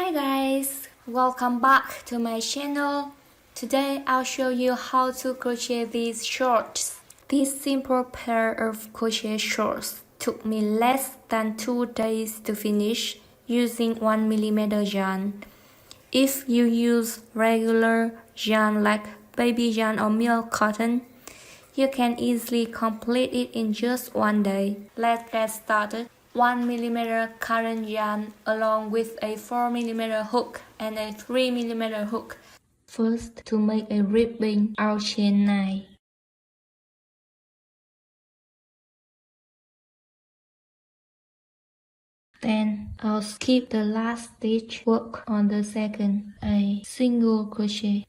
Hi guys, welcome back to my channel. Today I'll show you how to crochet these shorts. This simple pair of crochet shorts took me less than 2 days to finish using 1mm yarn. If you use regular yarn like baby yarn or milk cotton, you can easily complete it in just 1 day. Let's get started. 1mm current yarn along with a 4mm hook and a 3mm hook. First, to make a ribbing, I'll chain 9. Then I'll skip the last stitch, work on the second, a single crochet.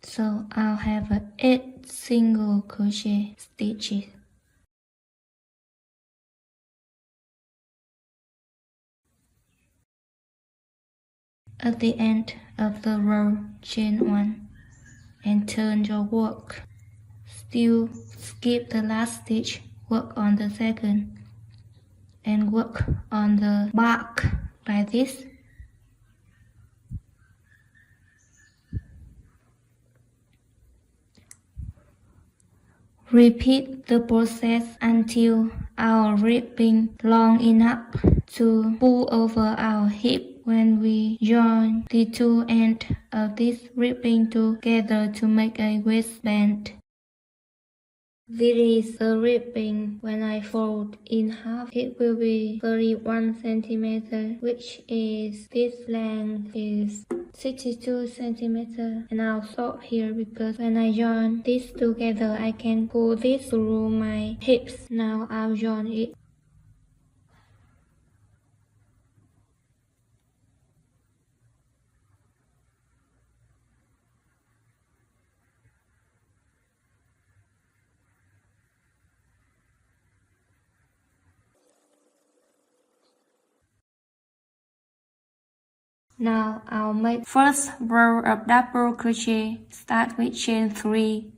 So I'll have 8 single crochet stitches. At the end of the row, chain 1 and turn your work. Still skip the last stitch, work on the second and work on the back like this. Repeat the process until our ribbing long enough to pull over our hip when we join the two ends of this ribbing together to make a waistband. This is the ribbing. When I fold in half, it will be 31 cm, which is this length is 62 cm, and I'll stop here because when I join this together, I can pull this through my hips. Now I'll join it. Now I'll make first row of double crochet. Start with chain 3.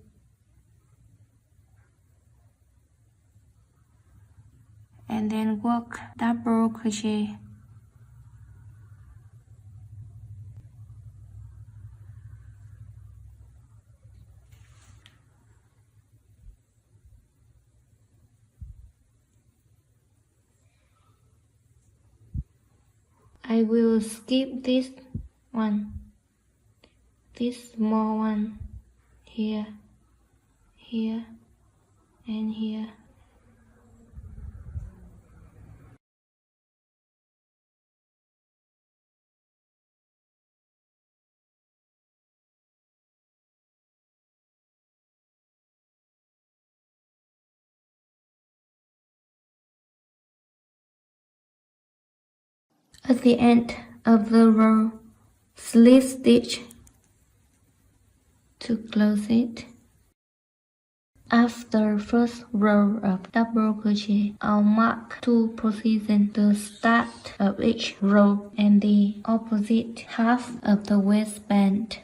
And then work double crochet. I will skip this one, this small one, here, here, and here. At the end of the row, slip stitch to close it. After first row of double crochet, I'll mark 2 positions, the start of each row and the opposite half of the waistband.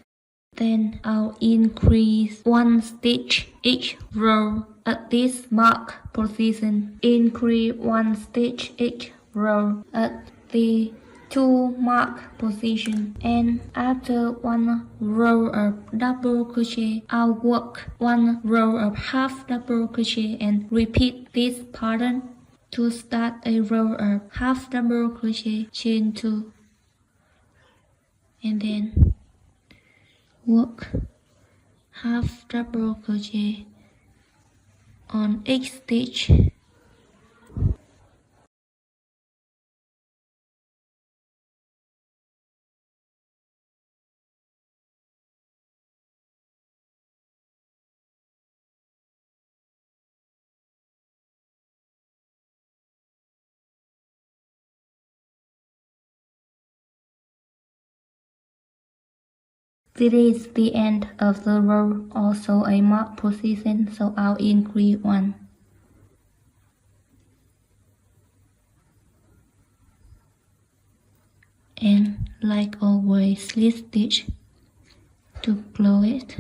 Then I'll increase 1 stitch each row at this mark position. Increase 1 stitch each row at the 2 mark position, and after 1 row of double crochet, I'll work 1 row of half double crochet and repeat this pattern. To start a row of half double crochet, chain 2 and then work half double crochet on each stitch. This is the end of the row, also a mark position, so I'll increase 1. And like always, slip stitch to close it.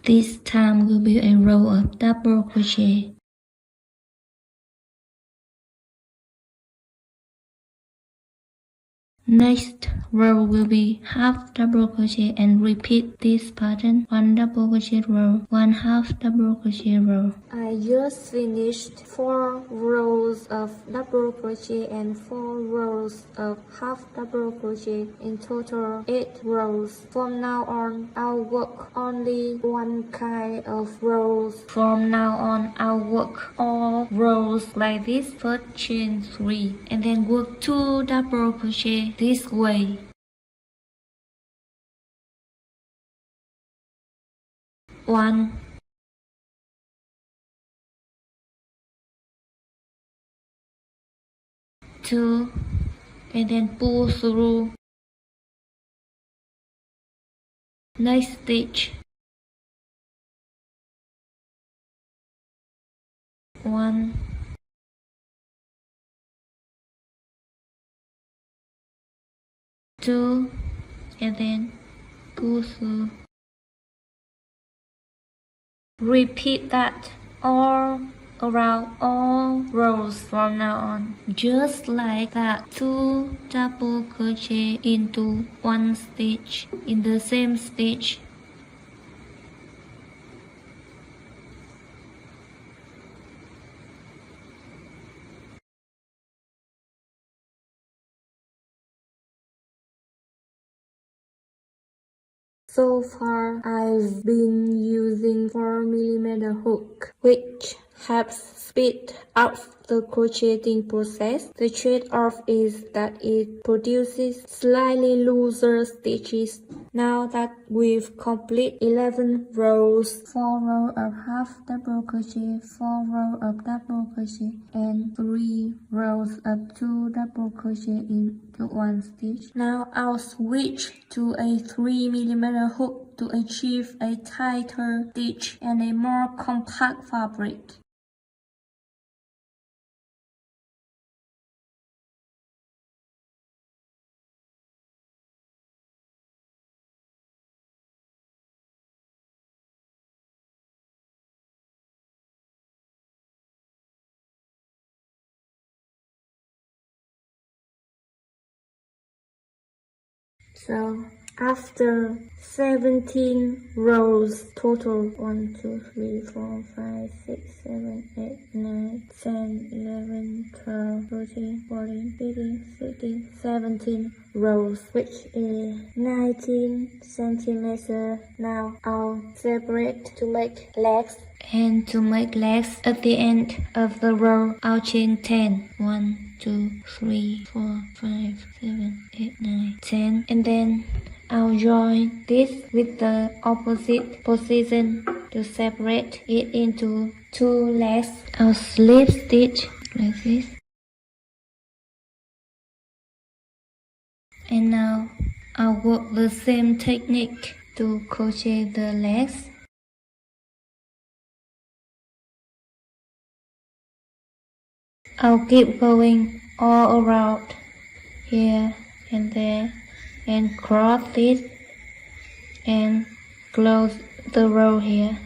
This time will be a row of double crochet. Next row will be half double crochet and repeat this pattern. 1 double crochet row, 1 half double crochet row. I just finished 4 rows of double crochet and 4 rows of half double crochet, in total 8 rows. From now on, I'll work only one kind of rows. From now on, I'll work all rows like this. First chain 3 and then work 2 double crochet this way. 1, 2, and then pull through. Next stitch. 1, 2, and then pull through. Repeat that all around all rows from now on. Just like that, 2 double crochet into 1 stitch in the same stitch. So far, I've been using 4mm hook, which helps speed up the crocheting process. The trade-off is that it produces slightly looser stitches. Now that we've completed 11 rows, 4 rows of half double crochet, 4 rows of double crochet, and 3 rows of 2 double crochet into 1 stitch. Now I'll switch to a 3mm hook to achieve a tighter stitch and a more compact fabric. So after 17 rows total, 1, 2, 3, 4, 5, 6, 7, 8, 9, 10, 11, 12, 13, 14, 15, 16, 17 rows, which is 19 centimeters. Now I'll separate to make legs. And to make legs at the end of the row, I'll chain 10. 1, 2, 3, 4, 5, 7, 8, 9, 10. And then I'll join this with the opposite position to separate it into 2 legs. I'll slip stitch like this. And now I'll work the same technique to crochet the legs. I'll keep going all around here and there and cross this and close the row here.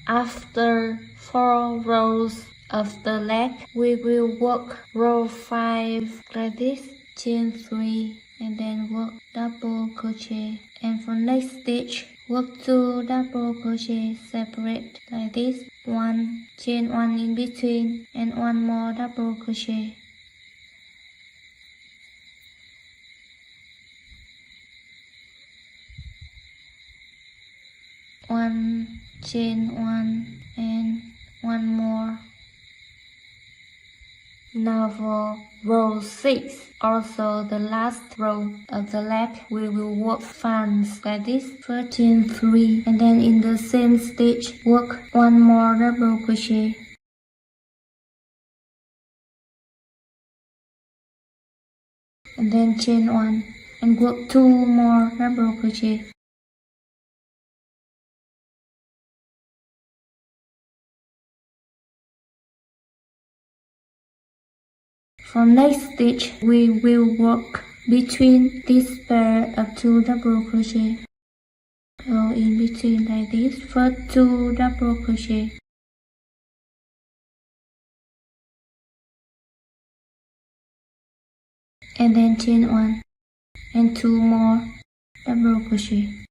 After 4 rows of the leg, we will work row 5 like this, chain 3 and then work double crochet, and for next stitch work 2 double crochet separate like this, 1 chain 1 in between and 1 more double crochet. One chain 1 and 1 more. Now for row 6, also the last row of the leg, we will work fans like this. First chain 3 and then in the same stitch work 1 more double crochet. And then chain 1 and work 2 more double crochet. For next stitch, we will work between this pair of 2 double crochet. Go in between like this. First 2 double crochet. And then chain 1 and 2 more double crochet.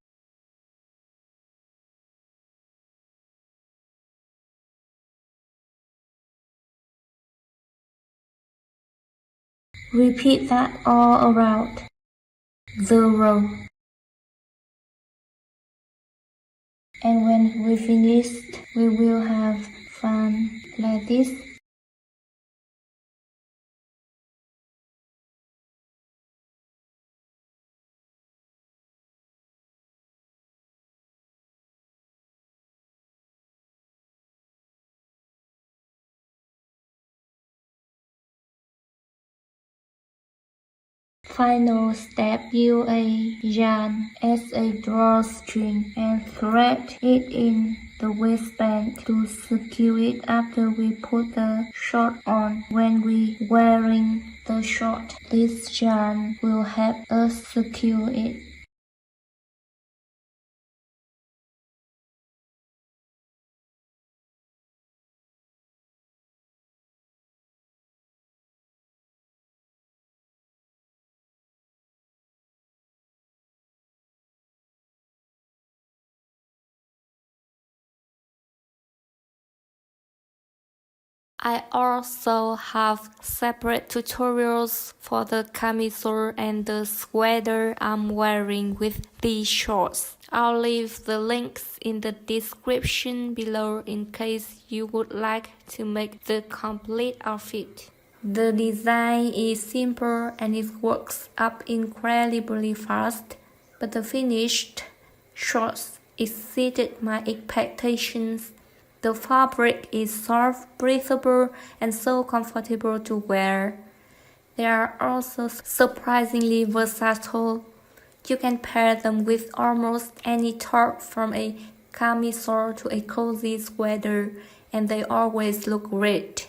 Repeat that all around the row. And when we finished, we will have fun like this. Final step, use a yarn as a drawstring and thread it in the waistband to secure it after we put the short on. When we wearing the short, this yarn will help us secure it. I also have separate tutorials for the camisole and the sweater I'm wearing with these shorts. I'll leave the links in the description below in case you would like to make the complete outfit. The design is simple and it works up incredibly fast, but the finished shorts exceeded my expectations. The fabric is soft, breathable, and so comfortable to wear. They are also surprisingly versatile. You can pair them with almost any top, from a camisole to a cozy sweater, and they always look great.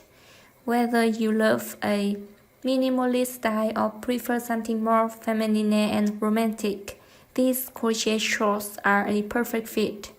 Whether you love a minimalist style or prefer something more feminine and romantic, these crochet shorts are a perfect fit.